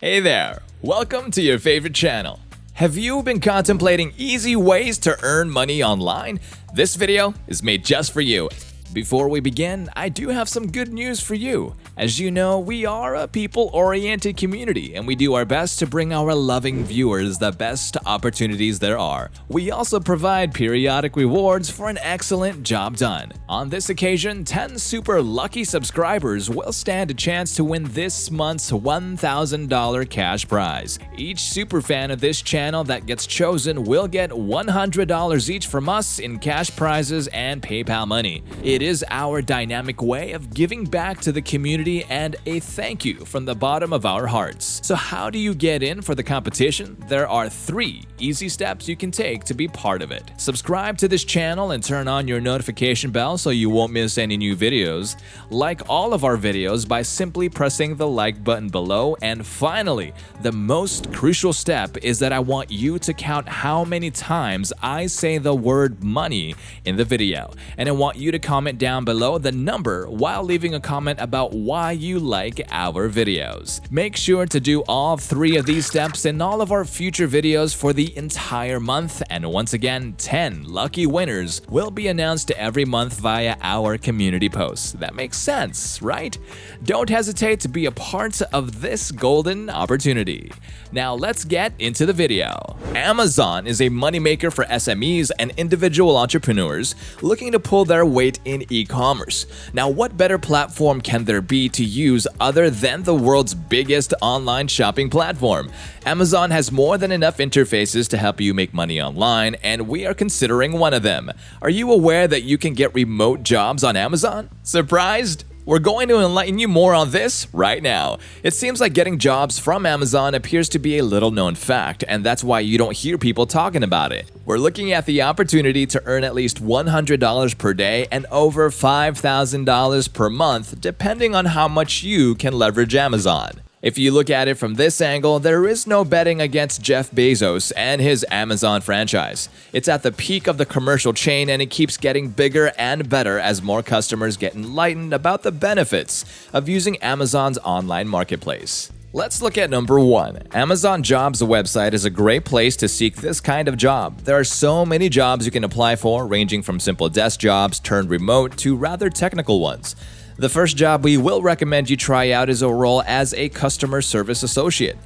Hey there, welcome to your favorite channel. Have you been contemplating easy ways to earn money online? This video is made just for you. Before we begin, I do have some good news for you. As you know, we are a people-oriented community and we do our best to bring our loving viewers the best opportunities there are. We also provide periodic rewards for an excellent job done. On this occasion, 10 super lucky subscribers will stand a chance to win this month's $1,000 cash prize. Each super fan of this channel that gets chosen will get $100 each from us in cash prizes and PayPal money. It is our dynamic way of giving back to the community and a thank you from the bottom of our hearts. So how do you get in for the competition? There are 3 easy steps you can take to be part of it. Subscribe to this channel and turn on your notification bell so you won't miss any new videos. Like all of our videos by simply pressing the like button below. And finally, the most crucial step is that I want you to count how many times I say the word money in the video. And I want you to comment down below the number while leaving a comment about why you like our videos. Make sure to do all 3 of these steps in all of our future videos for the entire month, and once again, 10 lucky winners will be announced every month via our community posts. That makes sense, right? Don't hesitate to be a part of this golden opportunity. Now let's get into the video. Amazon is a moneymaker for SMEs and individual entrepreneurs looking to pull their weight in e-commerce. Now, what better platform can there be to use other than the world's biggest online shopping platform? Amazon has more than enough interfaces to help you make money online, and we are considering one of them. Are you aware that you can get remote jobs on Amazon? Surprised? We're going to enlighten you more on this right now. It seems like getting jobs from Amazon appears to be a little-known fact, and that's why you don't hear people talking about it. We're looking at the opportunity to earn at least $100 per day and over $5,000 per month, depending on how much you can leverage Amazon. If you look at it from this angle, there is no betting against Jeff Bezos and his Amazon franchise. It's at the peak of the commercial chain and it keeps getting bigger and better as more customers get enlightened about the benefits of using Amazon's online marketplace. Let's look at number 1. Amazon Jobs website is a great place to seek this kind of job. There are so many jobs you can apply for, ranging from simple desk jobs turned remote to rather technical ones. The first job we will recommend you try out is a role as a customer service associate.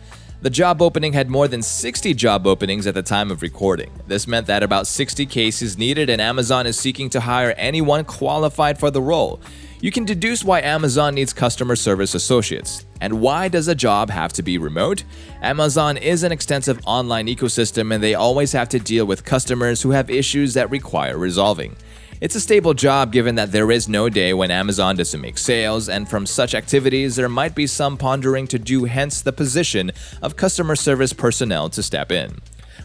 The job opening had more than 60 job openings at the time of recording. This meant that about 60 cases needed, and Amazon is seeking to hire anyone qualified for the role. You can deduce why Amazon needs customer service associates. And why does a job have to be remote? Amazon is an extensive online ecosystem and they always have to deal with customers who have issues that require resolving. It's a stable job given that there is no day when Amazon doesn't make sales, and from such activities there might be some pondering to do, hence the position of customer service personnel to step in.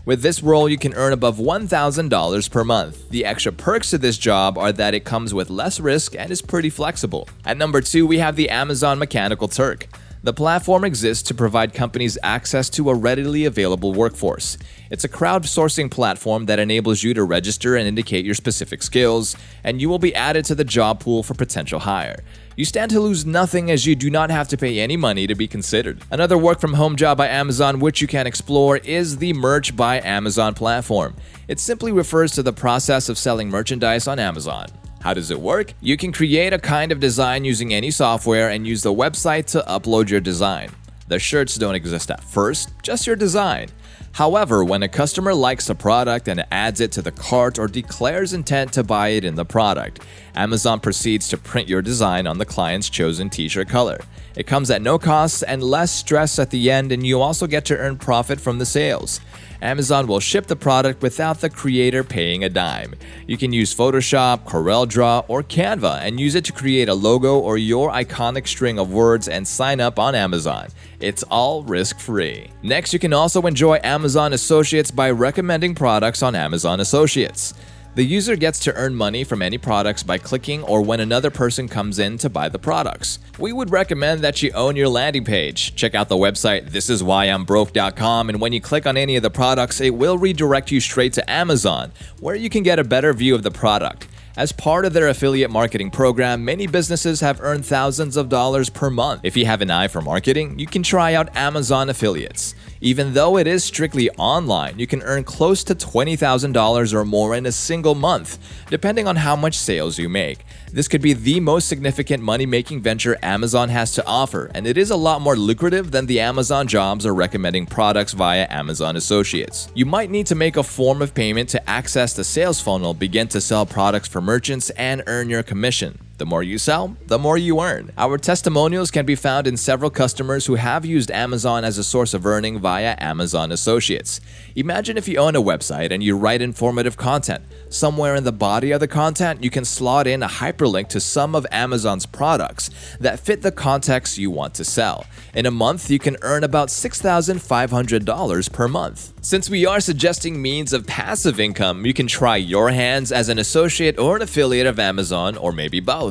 With this role, you can earn above $1,000 per month. The extra perks to this job are that it comes with less risk and is pretty flexible. At number 2, we have the Amazon Mechanical Turk. The platform exists to provide companies access to a readily available workforce. It's a crowdsourcing platform that enables you to register and indicate your specific skills, and you will be added to the job pool for potential hire. You stand to lose nothing as you do not have to pay any money to be considered. Another work-from-home job by Amazon which you can explore is the Merch by Amazon platform. It simply refers to the process of selling merchandise on Amazon. How does it work? You can create a kind of design using any software and use the website to upload your design. The shirts don't exist at first, just your design. However, when a customer likes a product and adds it to the cart or declares intent to buy it in the product, Amazon proceeds to print your design on the client's chosen t-shirt color. It comes at no cost and less stress at the end, and you also get to earn profit from the sales. Amazon will ship the product without the creator paying a dime. You can use Photoshop, CorelDRAW, or Canva and use it to create a logo or your iconic string of words and sign up on Amazon. It's all risk-free. Next, you can also enjoy Amazon Associates by recommending products on Amazon Associates. The user gets to earn money from any products by clicking or when another person comes in to buy the products. We would recommend that you own your landing page. Check out the website thisiswhyimbroke.com, and when you click on any of the products, it will redirect you straight to Amazon, where you can get a better view of the product. As part of their affiliate marketing program, many businesses have earned thousands of dollars per month. If you have an eye for marketing, you can try out Amazon Affiliates. Even though it is strictly online, you can earn close to $20,000 or more in a single month, depending on how much sales you make. This could be the most significant money-making venture Amazon has to offer, and it is a lot more lucrative than the Amazon jobs or recommending products via Amazon Associates. You might need to make a form of payment to access the sales funnel, begin to sell products for merchants, and earn your commission. The more you sell, the more you earn. Our testimonials can be found in several customers who have used Amazon as a source of earning via Amazon Associates. Imagine if you own a website and you write informative content. Somewhere in the body of the content, you can slot in a hyperlink to some of Amazon's products that fit the context you want to sell. In a month, you can earn about $6,500 per month. Since we are suggesting means of passive income, you can try your hands as an associate or an affiliate of Amazon, or maybe both.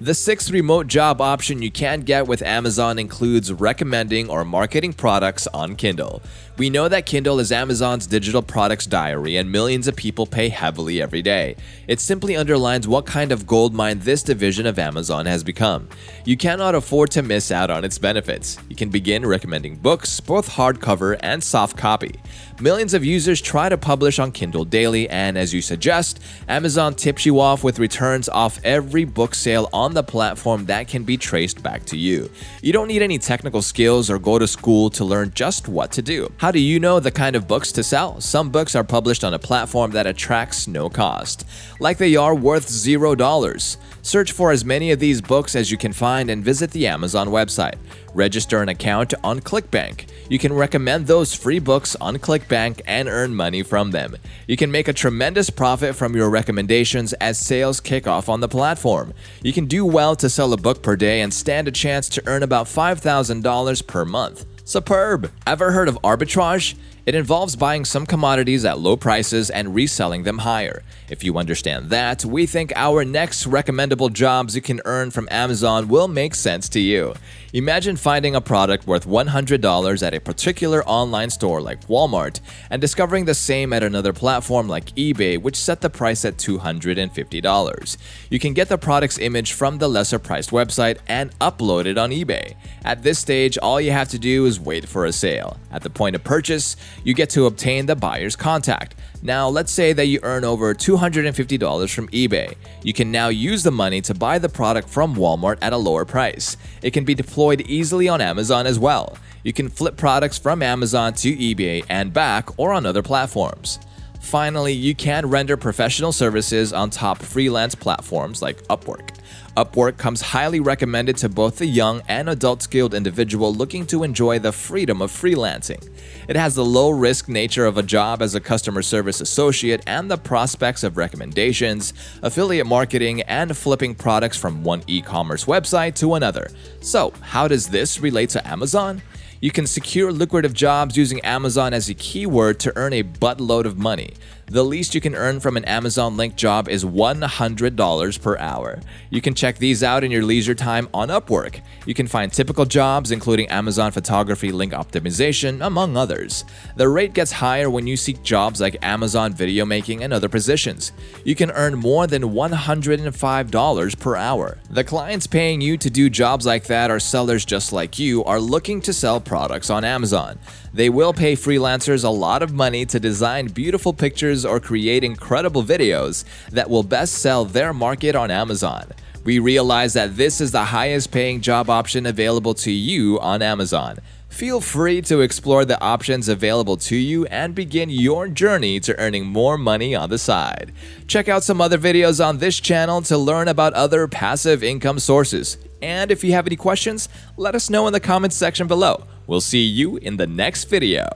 The sixth remote job option you can get with Amazon includes recommending or marketing products on Kindle. We know that Kindle is Amazon's digital products diary and millions of people pay heavily every day. It simply underlines what kind of goldmine this division of Amazon has become. You cannot afford to miss out on its benefits. You can begin recommending books, both hardcover and soft copy. Millions of users try to publish on Kindle daily, and as you suggest, Amazon tips you off with returns off every book sale on the platform that can be traced back to you. You don't need any technical skills or go to school to learn just what to do. How do you know the kind of books to sell? Some books are published on a platform that attracts no cost, like they are worth $0. Search for as many of these books as you can find and visit the Amazon website. Register an account on ClickBank. You can recommend those free books on ClickBank and earn money from them. You can make a tremendous profit from your recommendations as sales kick off on the platform. You can do well to sell a book per day and stand a chance to earn about $5,000 per month. Superb! Ever heard of arbitrage? It involves buying some commodities at low prices and reselling them higher. If you understand that, we think our next recommendable jobs you can earn from Amazon will make sense to you. Imagine finding a product worth $100 at a particular online store like Walmart and discovering the same at another platform like eBay, which set the price at $250. You can get the product's image from the lesser priced website and upload it on eBay. At this stage, all you have to do is wait for a sale. At the point of purchase, you get to obtain the buyer's contact. Now, let's say that you earn over $250 from eBay. You can now use the money to buy the product from Walmart at a lower price. It can be deployed easily on Amazon as well. You can flip products from Amazon to eBay and back, or on other platforms. Finally, you can render professional services on top freelance platforms like Upwork. Upwork comes highly recommended to both the young and adult-skilled individual looking to enjoy the freedom of freelancing. It has the low-risk nature of a job as a customer service associate and the prospects of recommendations, affiliate marketing, and flipping products from one e-commerce website to another. So, how does this relate to Amazon? You can secure lucrative jobs using Amazon as a keyword to earn a buttload of money. The least you can earn from an Amazon linked job is $100 per hour. You can check these out in your leisure time on Upwork. You can find typical jobs including Amazon photography link optimization, among others. The rate gets higher when you seek jobs like Amazon video making and other positions. You can earn more than $105 per hour. The clients paying you to do jobs like that are sellers just like you are looking to sell products on Amazon. They will pay freelancers a lot of money to design beautiful pictures or create incredible videos that will best sell their market on Amazon. We realize that this is the highest paying job option available to you on Amazon. Feel free to explore the options available to you and begin your journey to earning more money on the side. Check out some other videos on this channel to learn about other passive income sources. And if you have any questions, let us know in the comments section below. We'll see you in the next video.